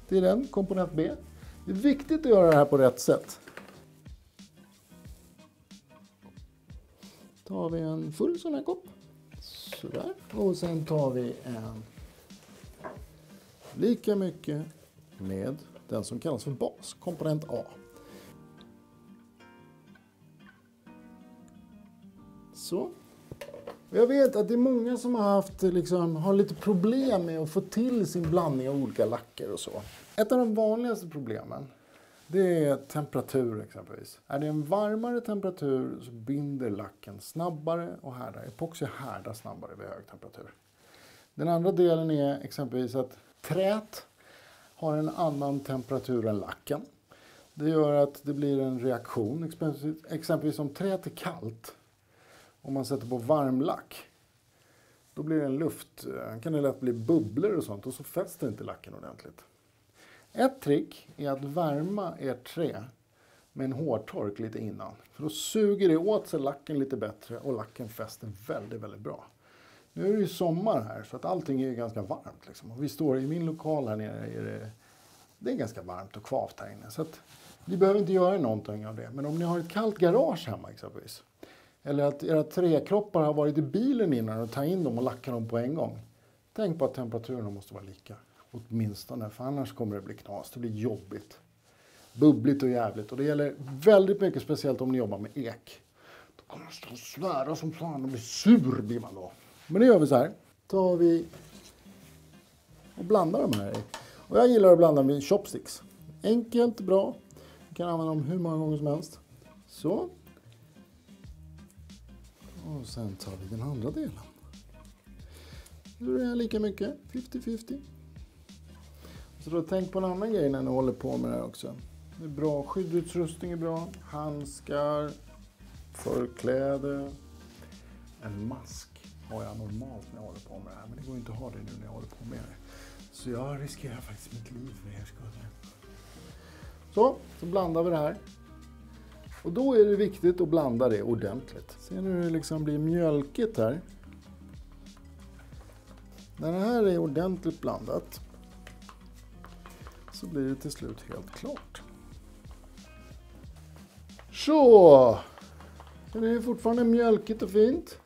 Det är den, komponent B. Det är viktigt att göra det här på rätt sätt. Tar vi en full sån här kopp. Sådär. Och sen tar vi en lika mycket med den som kallas för bas, komponent A. Så. Jag vet att det är många som har haft, har lite problem med att få till sin blandning av olika lacker och så. Ett av de vanligaste problemen det är temperatur exempelvis. Är det en varmare temperatur så binder lacken snabbare och härdar. Epoxy härdar snabbare vid hög temperatur. Den andra delen är exempelvis att trät har en annan temperatur än lacken. Det gör att det blir en reaktion. Exempelvis om träet är kallt, om man sätter på varmlack, då blir det en luft, kan det lätt bli bubblor och sånt och så fäster inte lacken ordentligt. Ett trick är att värma ert trä med en hårtork lite innan. För då suger det åt sig lacken lite bättre och lacken fäster väldigt, väldigt bra. Nu är det ju sommar här så att allting är ganska varmt. Liksom. Och vi står i min lokal här nere, det är ganska varmt och kvavt här inne. Så att vi behöver inte göra någonting av det. Men om ni har ett kallt garage hemma exempelvis. Eller att era träkroppar har varit i bilen innan och tar in dem och lackar dem på en gång. Tänk på att temperaturen måste vara lika. Åtminstone, för annars kommer det bli knas. Det blir jobbigt. Bubbligt och jävligt. Och det gäller väldigt mycket, speciellt om ni jobbar med ek. Då kommer man stå och svära som fan och bli sur blir man då. Men det gör vi så här. Tar vi och blandar de här i. Och jag gillar att blanda med chopsticks. Enkelt, bra. Du kan använda dem hur många gånger som helst. Så. Och sen tar vi den andra delen. Nu är det lika mycket. 50-50. Så då tänk på en annan grej när ni håller på med det här också. Det är bra. Skyddsutrustning är bra. Handskar. Förkläde. En mask har jag normalt när jag håller på med det här. Men det går inte att ha det nu när jag håller på med det. Så jag riskerar faktiskt mitt liv för er skull. Så blandar vi det här. Och då är det viktigt att blanda det ordentligt. Se nu hur det liksom blir mjölkigt här. När det här är ordentligt blandat så blir det till slut helt klart. Så! Det är fortfarande mjölkigt och fint.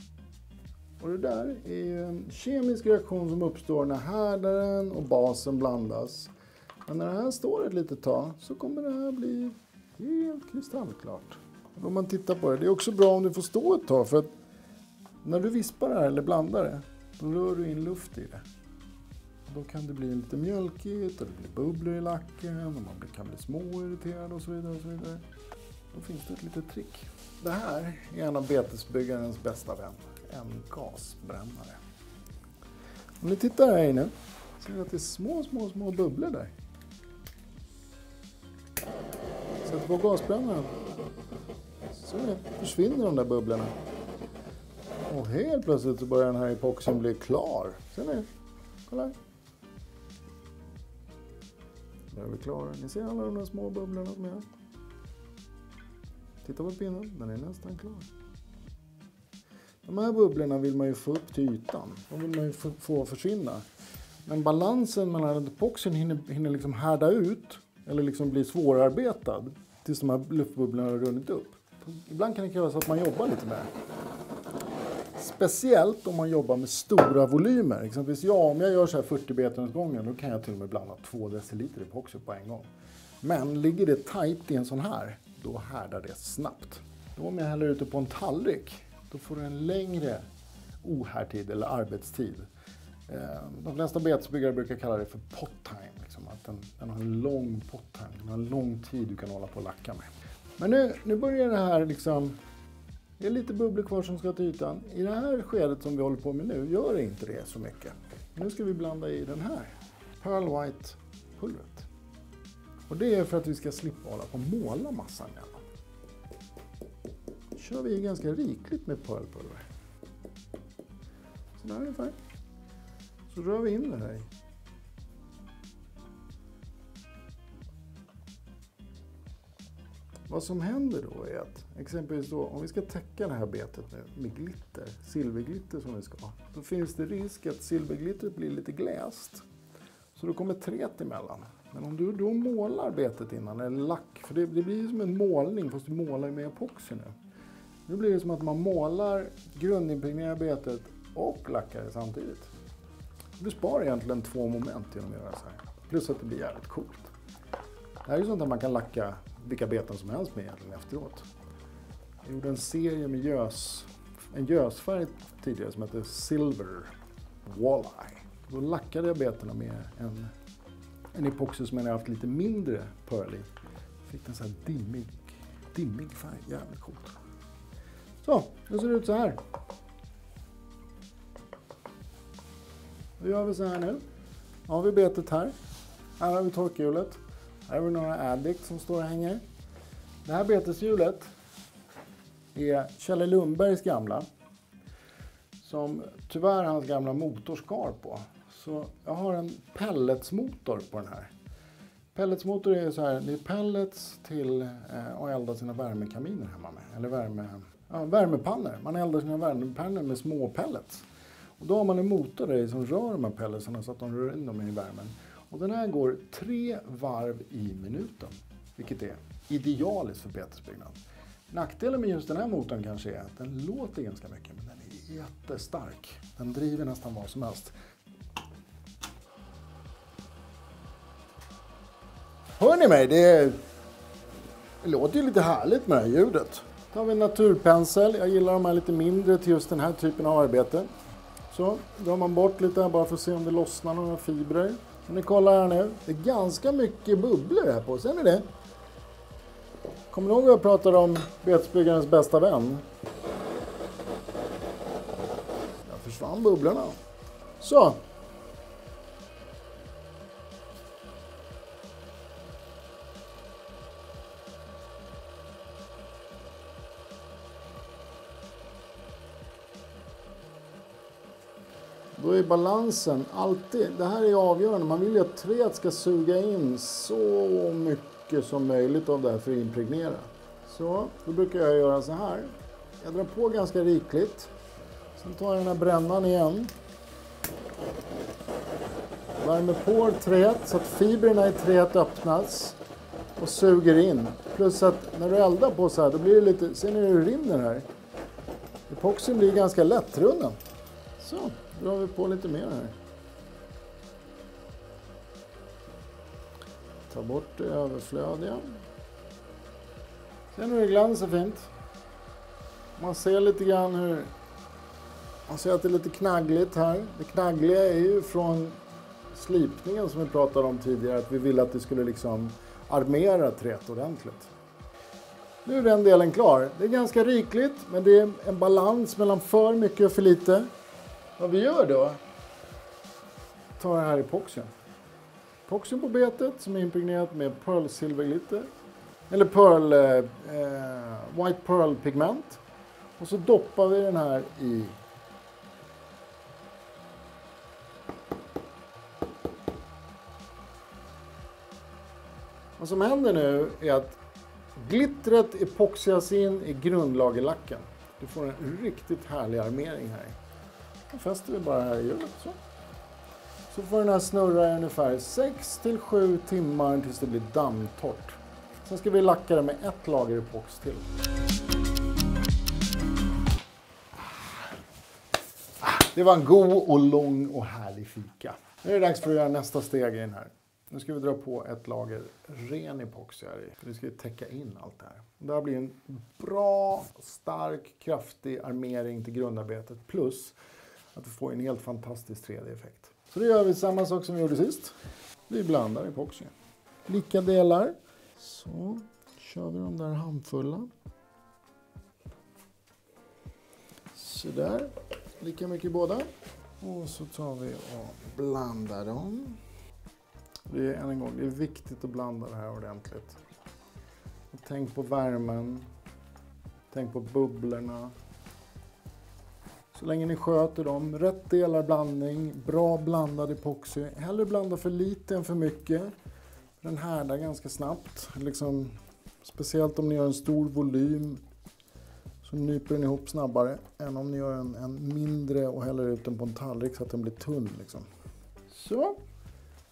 Och det där är en kemisk reaktion som uppstår när härdaren och basen blandas. Men när det här står ett litet tag så kommer det här bli helt kristallklart. Och om man tittar på det, det är också bra om du får stå ett tag för att när du vispar det här eller blandar det, då rör du in luft i det. Då kan det bli lite mjölkigt och det blir bubblor i lacken och man kan bli småirriterad och så vidare och så vidare. Då finns det ett litet trick. Det här är en av betesbyggarens bästa vän. En gasbrännare. Om ni tittar här inne ser ni att det är små bubblor där. Sätt på gasbrännaren så försvinner de där bubblorna. Och helt plötsligt så börjar den här epoxin bli klar. Ser ni? Kolla här. Då är vi klara. Ni ser alla de där små bubblorna som är. Titta på pinnen, den är nästan klar. De här bubblorna vill man ju få upp till ytan. De vill man ju få försvinna. Men balansen mellan epoxin hinner liksom härda ut. Eller liksom bli svårarbetad. Tills de här luftbubblorna har runnit upp. Ibland kan det krävas att man jobbar lite med det. Speciellt om man jobbar med stora volymer. Exempelvis om jag gör så här 40 beten åt gången. Då kan jag till och med blanda 2 deciliter epoxy på en gång. Men ligger det tajt i en sån här. Då härdar det snabbt. Då om jag häller ut det på en tallrik. Då får du en längre ohärdtid eller arbetstid. De flesta betesbyggare brukar kalla det för pot time. Liksom, att den har en lång pot time. Den har en lång tid du kan hålla på och lacka med. Men nu börjar det här liksom. Det är lite bubblor kvar som ska till ytan. I det här skedet som vi håller på med nu gör det inte det så mycket. Nu ska vi blanda i den här. Pearl White pulvret. Och det är för att vi ska slippa hålla på och måla massan igen. Kör vi ganska rikligt med pearlpulver. Så där ungefär. Så rör vi in det här i. Vad som händer då är att exempelvis då, om vi ska täcka det här betet nu med glitter, silverglitter som vi ska ha, då finns det risk att silverglittret blir lite gläst. Så då kommer träet emellan. Men om du då målar betet innan, eller lack, för det blir som en målning fast du målar med epoxy nu. Nu blir det som att man målar, grundimpregnerar betet och lackar det samtidigt. Du sparar egentligen 2 moment genom att göra så här. Plus att det blir jävligt coolt. Det här är ju sånt att man kan lacka vilka beten som helst med egentligen efteråt. Jag gjorde en serie med en gösfärg tidigare som heter Silver Walleye. Då lackade jag betena med en epoxy som jag har haft lite mindre pearl i. Fick en sån här dimmig färg. Jävligt coolt. Så, nu ser det ut så här. Då gör vi så här nu. Då har vi betet här. Här har vi torkhjulet. Här har vi några addict som står och hänger. Det här beteshjulet är Kjell Lundbergs gamla. Som tyvärr hans gamla motor skar på. Så jag har en pelletsmotor på den här. Pelletsmotor är så här, det är pellets till att elda sina värmekaminer hemma med. Eller värmepannor. Man eldar sina värmepannor med små pellets. Och då har man en motor där som rör de här pelletsarna så att de rör in dem i värmen. Och den här går 3 varv i minuten. Vilket är idealiskt för betesbyggnad. Nackdelen med just den här motorn kanske är att den låter ganska mycket. Men den är jättestark. Den driver nästan vad som helst. Hör ni mig? Det låter ju lite härligt med det här ljudet. Då har vi en naturpensel. Jag gillar de här lite mindre till just den här typen av arbete. Så drar man bort lite här bara för att se om det lossnar några fibrer. Men ni kollar här nu. Det är ganska mycket bubblor här på. Ser ni det? Kommer ni ihåg att jag pratade om betesbyggarens bästa vän? Där försvann bubblorna. Så. Då är balansen alltid, det här är avgörande. Man vill ju att träet ska suga in så mycket som möjligt av det här för att impregnera. Så, då brukar jag göra så här. Jag drar på ganska rikligt. Sen tar jag den här brännan igen. Värmer på träet så att fibrerna i träet öppnas och suger in. Plus att när du eldar på så här, då blir det lite, ser ni hur det rinner här? Epoxin blir ganska lättrunnen. Så, drar vi på lite mer här. Ta bort det överflödiga. Sen hur det glansar fint. Man ser lite grann hur... Man ser att det är lite knaggligt här. Det knaggliga är ju från slipningen som vi pratade om tidigare. Att vi ville att det skulle liksom armera träet ordentligt. Nu är den delen klar. Det är ganska rikligt, men det är en balans mellan för mycket och för lite. Vad vi gör då, tar det här epoxin. Epoxin på betet som är impregnerat med pearl silverglitter. Eller white pearl pigment. Och så doppar vi den här i. Vad som händer nu är att glittret epoxias in i grundlagerlacken. Du får en riktigt härlig armering här. Då fäster vi bara här i hjulet. Så får den här snurra i ungefär 6-7 timmar tills det blir dammtorrt. Sen ska vi lacka det med ett lager epox till. Det var en god och lång och härlig fika. Nu är det dags för att göra nästa steg i den här. Nu ska vi dra på ett lager ren epoxi här i. För vi ska täcka in allt det här. Det här blir en bra, stark, kraftig armering till grundarbetet. Plus att vi får en helt fantastisk 3D-effekt. Så då gör vi samma sak som vi gjorde sist. Vi blandar epoxi. Lika delar. Så kör vi de där handfulla. Så där. Lika mycket båda. Och så tar vi och blandar dem. Det är än en gång, det är viktigt att blanda det här ordentligt. Och tänk på värmen. Tänk på bubblorna. Så länge ni sköter dem, rätt delar blandning, bra blandad epoxy. Hellre blanda för lite än för mycket. Den härdar ganska snabbt. Liksom, speciellt om ni gör en stor volym så nyper den ihop snabbare än om ni gör en mindre och häller ut den på en tallrik så att den blir tunn. Liksom. Så.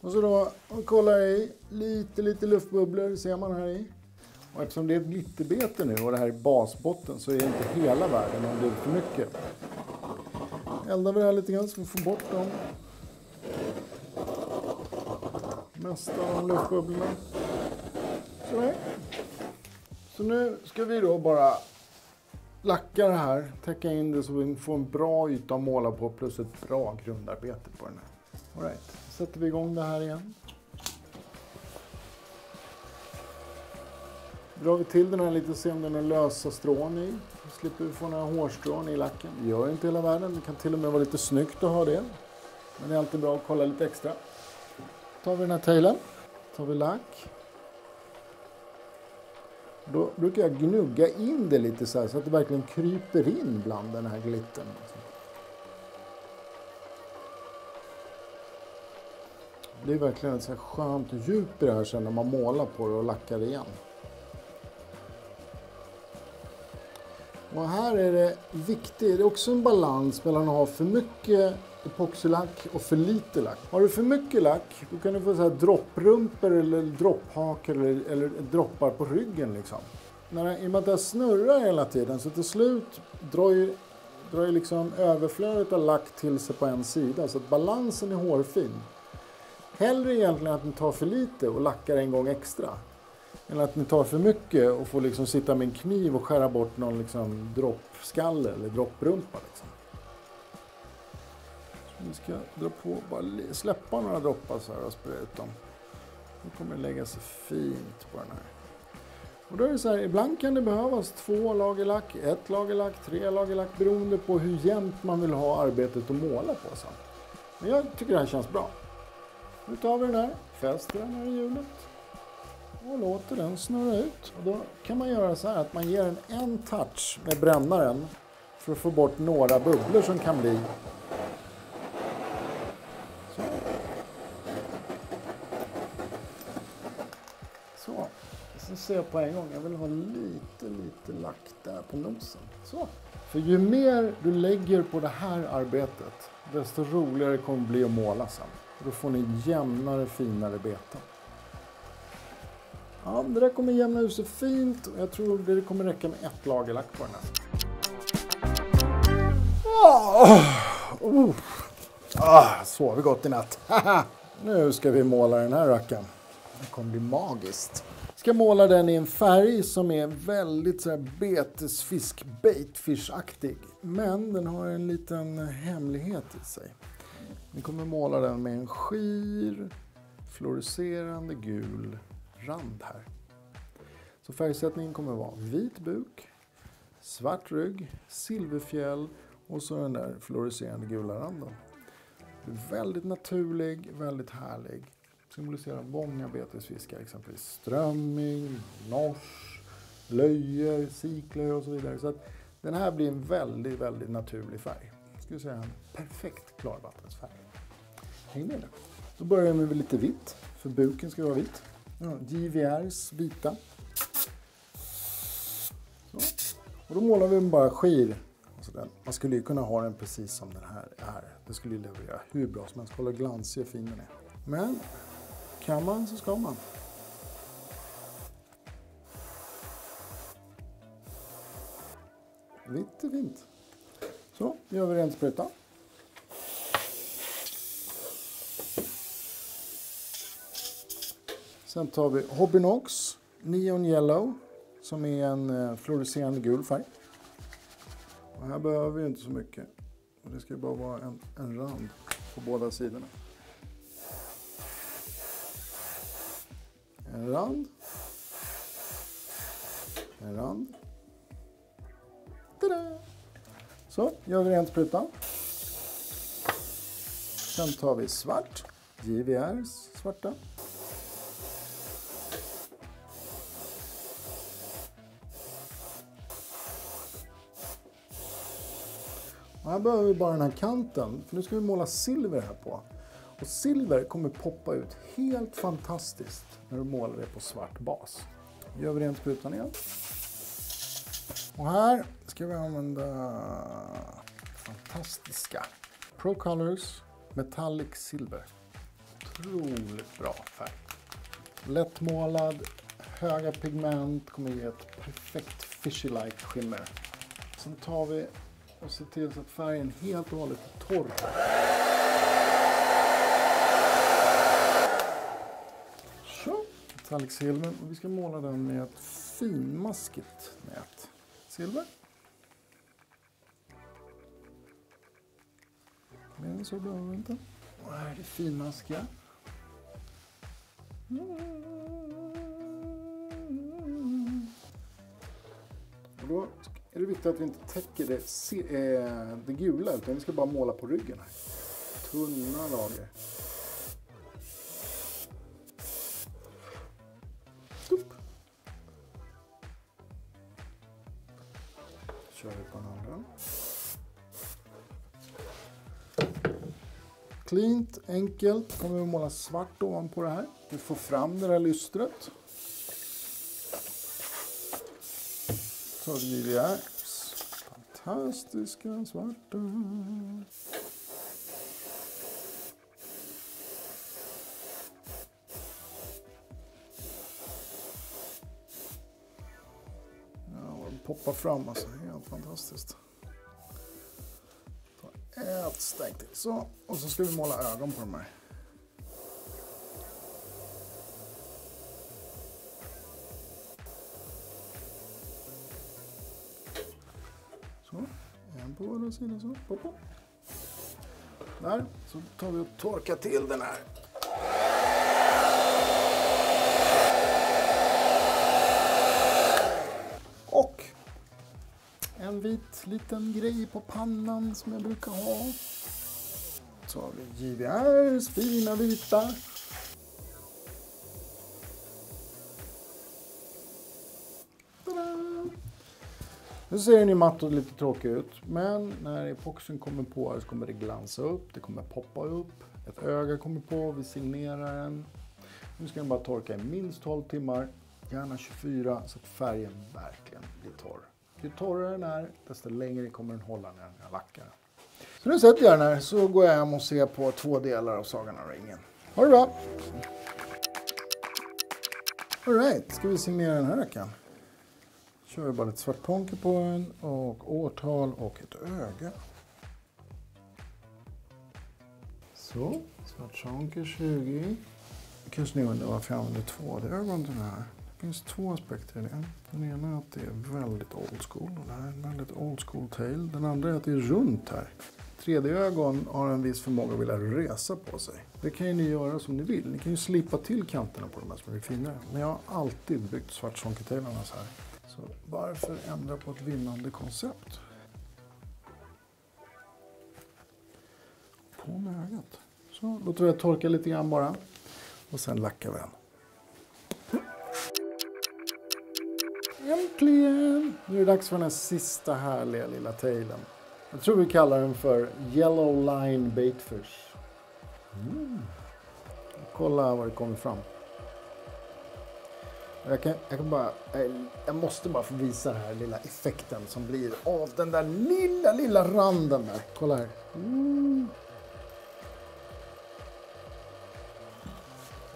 Och så då kollar jag i lite luftbubblor ser man här i. Och eftersom det är ett glitterbete nu och det här är basbotten så är det inte hela världen om det är för mycket. Eldar vi det här lite grann så vi får bort dem. Mesta av luftbubblorna. Så. Så nu ska vi då bara lacka det här, täcka in det så vi får en bra yta att måla på plus ett bra grundarbete på den här. All right. Sätter vi igång det här igen. drar vi till den här lite och ser om den är lösa strån i. Då slipper vi få några hårstrån i lacken. Det gör inte hela världen. Det kan till och med vara lite snyggt att ha det. Men det är alltid bra att kolla lite extra. Tar vi den här tailen. Tar vi lack. Då brukar jag gnugga in det lite så här så att det verkligen kryper in bland den här glittern. Det är verkligen ett så här skönt djup i det här sen när man målar på det och lackar igen. Och här är det viktigt, det är också en balans mellan att ha för mycket epoxylack och för lite lack. Har du för mycket lack, då kan du få så här dropprumpor eller dropphakor eller droppar på ryggen liksom. I och med att det snurrar hela tiden så till slut drar ju liksom överflödet av lack till sig på en sida så att balansen är hårfin. Hellre egentligen att ni tar för lite och lackar en gång extra. Än att ni tar för mycket och får liksom sitta med en kniv och skära bort någon liksom droppskalle eller dropprumpa. Liksom. Så vi ska dra på, bara släppa några droppar så här och spraya ut dem. Då kommer det lägga sig fint på den här. Och då är det så här, ibland kan det behövas 2 lager lack, 1 lager lack, 3 lager lack beroende på hur jämnt man vill ha arbetet att måla på sen. Men jag tycker det här känns bra. Nu tar vi den här, fäster den här i hjulet och låter den snurra ut. Och då kan man göra så här att man ger den en touch med brännaren för att få bort några bubblor som kan bli. Så. Så. Så ser jag på en gång, jag vill ha lite lack där på nosen. Så. För ju mer du lägger på det här arbetet, desto roligare kommer det bli att måla sen. Då får ni jämnare, finare beten. Ja, det där kommer jämna ut sig fint. Och jag tror det kommer räcka med 1 lager lack på den här. Sover gott i natt. Nu ska vi måla den här rackaren. Det kommer bli magiskt. Jag ska måla den i en färg som är väldigt så här betesfisk, baitfish-aktig. Men den har en liten hemlighet i sig. Vi kommer måla den med en skir, fluorescerande gul rand här. Så färgsättningen kommer att vara vit buk, svart rygg, silverfjäll och så den där fluorescerande gula randen. Det är väldigt naturlig, väldigt härlig. Symboliserar många betesfiskar, exempelvis strömming, nors, löjer, siklöj och så vidare. Så att den här blir en väldigt naturlig färg. Jag skulle säga en perfekt klarvattensfärg. Häng med nu. Då börjar vi med lite vitt, för buken ska vara vit. Ja, JVRs vita. Så. Och då målar vi bara skir. Alltså man skulle ju kunna ha den precis som den här är. Det skulle ju leverera hur bra som helst. Kolla glansig och fin den är. Men kan man så ska man. Vitt är fint. Så, gör vi rent spruta. Sen tar vi Hobbynox Neon Yellow som är en fluorescerande gul färg. Och här behöver vi inte så mycket. Och det ska bara vara en rand på båda sidorna. En rand. En rand. Tada! Så, gör vi rent sprutan. Sen tar vi svart. JVRs svarta. Och här behöver vi bara den här kanten. För nu ska vi måla silver här på. Och silver kommer poppa ut helt fantastiskt när du målar det på svart bas. Nu gör vi rent sprutan igen. Och här ska vi använda fantastiska Pro Colors Metallic Silver. Otroligt bra färg. Lättmålad, höga pigment, kommer ge ett perfekt fishy-like skimmer. Sen tar vi och ser till så att färgen helt och hållet är torr. Så, Metallic Silver. Och vi ska måla den med ett finmaskigt nät. Silver. Men så behöver vi inte. Och här är det finmaskiga. viktigt att vi inte täcker det gula, utan vi ska bara måla på ryggen här. Tunna lager. Stopp. Kör vi på den andra. Cleant, enkelt. Kommer vi måla svart ovanpå det här. Vi får fram det där lystret. Så vi JVRs. Fantastiska svarta. Ja, de poppar fram alltså. Helt fantastiskt. Ett steg till. Så. Och så ska vi måla ögon på de här. Så. En på vardera sida så. Poppa. Där. Så tar vi och torkar till den här. Och en vit liten grej på pannan som jag brukar ha. Så har vi JVRs fina vita. Tada! Nu ser den ju matt och lite tråkig ut. Men när epoxen kommer på här så kommer det glansa upp. Det kommer poppa upp. Ett öga kommer på. Vi signerar den. Nu ska den bara torka i minst 12 timmar. Gärna 24 så att färgen verkligen blir torr. Ju torrare den är, desto längre kommer den hålla när jag lackar. Så nu sätter jag den här, så går jag hem och ser på 2 delar av Sagan om ringen. Ha det bra! Alright, ska vi signera den här rackaren. Kör vi bara lite svart ponke på den och årtal och ett öga. Så, svart sonker 20. Kanske ni undrar varför jag använder 2D-ögon till den här. Det finns 2 aspekter i det. Den ena är att det är väldigt old school och det här är en väldigt old school tail. Den andra är att det är runt här. 3D-ögon har en viss förmåga att vilja resa på sig. Det kan ju ni göra som ni vill. Ni kan ju slipa till kanterna på de här som är finare. Men jag har alltid byggt svart sonkertailarna så här. Så varför ändra på ett vinnande koncept? På med ögat. Så låter vi det torka lite grann bara. Och sen lackar vi den. Äntligen! Nu är det dags för den här sista härliga lilla tailen. Jag tror vi kallar den för Yellow Line Baitfish. Kolla vad det kommer fram. Jag måste bara få visa den här lilla effekten som blir av den där lilla randen där. Kolla här.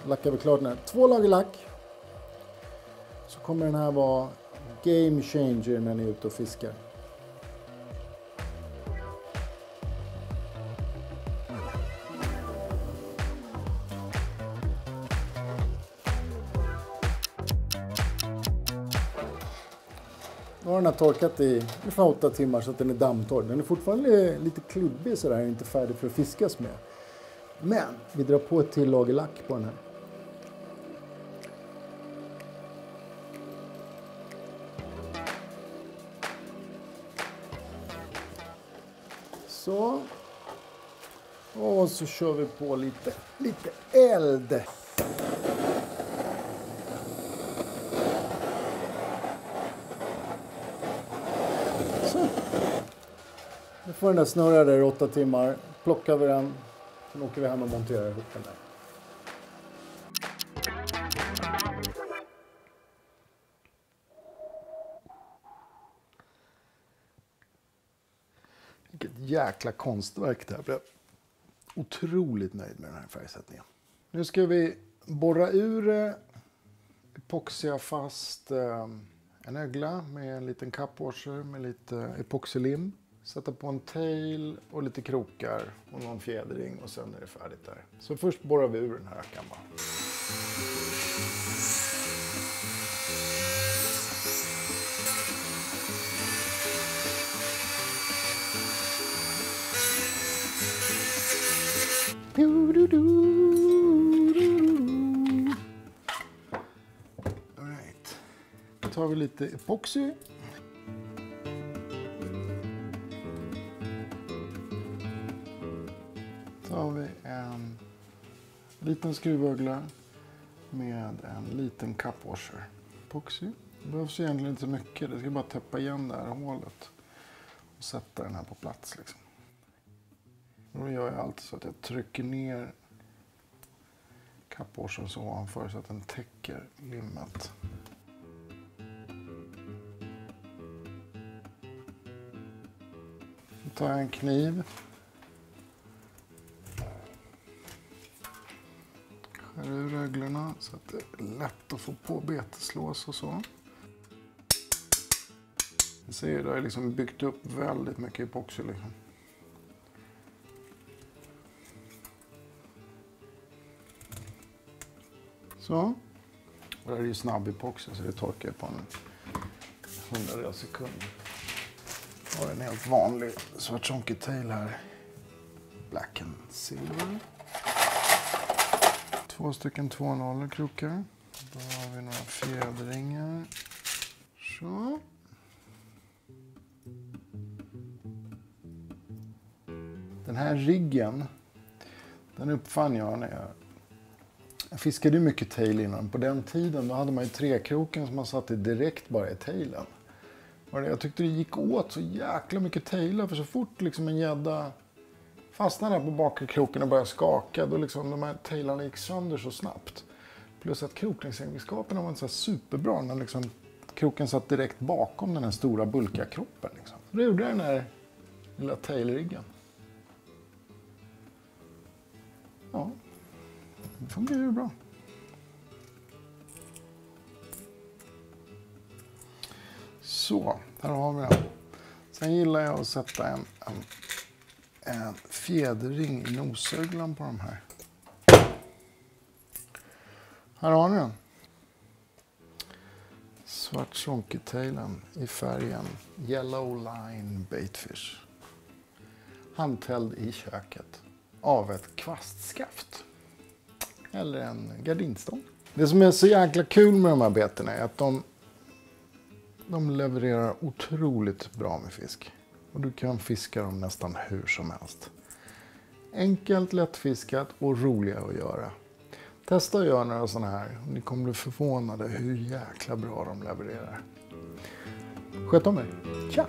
Lackar vi klart den här. 2 lager lack. Så kommer den här vara game changer när ni är ute och fiskar. Nu har den här torkat i ungefär 8 timmar så att den är dammtorr. Den är fortfarande lite klubbig så där, inte färdig för att fiskas med. Men vi drar på ett till lager lack på den här. Så. Och så kör vi på lite eld. Så. Nu får den där snurra där i 8 timmar. Plockar vi den. Sen åker vi hem och monterar ihop den där. Vilket jäkla konstverk det här blev. Otroligt nöjd med den här färgsättningen. Nu ska vi borra ur, epoxia fast en ögla med en liten cupwasher med lite epoxylim. Sätta på en tail och lite krokar och någon fjädring och sen är det färdigt där. Så först borrar vi ur den här rackaren bara. All right. Då tar vi lite epoxy. Så har vi en liten skruvögla med en liten cupwasher. Epoxy. Det behövs egentligen inte så mycket. Det ska bara täppa igen det här hålet. Och sätta den här på plats liksom. Och då gör jag alltid så att jag trycker ner cupwashern så ovanför så att den täcker limmet. Så tar jag en kniv. Skär ur röglorna så att det är lätt att få på beteslås och så. Ni ser, det har liksom byggt upp väldigt mycket epoxy liksom. Så. Och det här är ju snabb epoxy så det torkar på en 100 sekunder. Jag har en helt vanlig svart chunky tail här. Black and silver. 2 stycken 2/0 krokar. Då har vi några fjädringar. Så. Den här riggen, den uppfann jag när jag fiskade mycket tail innan. På den tiden då hade man ju 3-kroken som man satte direkt bara i tailen. Och jag tyckte det gick åt så jäkla mycket tailar, för så fort liksom en gädda fastnade där på bakre kroken och började skaka, då liksom de här tailarna gick sönder så snabbt. Plus att krokningsegenskaperna var inte så superbra när liksom kroken satt direkt bakom den här stora bulkiga kroppen. Liksom. Så det gjorde den här lilla tailriggen. Ja, det fungerar ju bra. Så, här har vi den. Sen gillar jag att sätta en fjäderring i nosöglan på de här. Här har ni den. Svart chonky-tailen i färgen Yellow Line Baitfish. Handhälld i köket av ett kvastskaft. Eller en gardinstång. Det som är så jäkla kul med de här betorna är att de levererar otroligt bra med fisk. Och du kan fiska dem nästan hur som helst. Enkelt, lättfiskat och roliga att göra. Testa att göra några sådana här. Ni kommer bli förvånade hur jäkla bra de levererar. Sköt om er. Tja!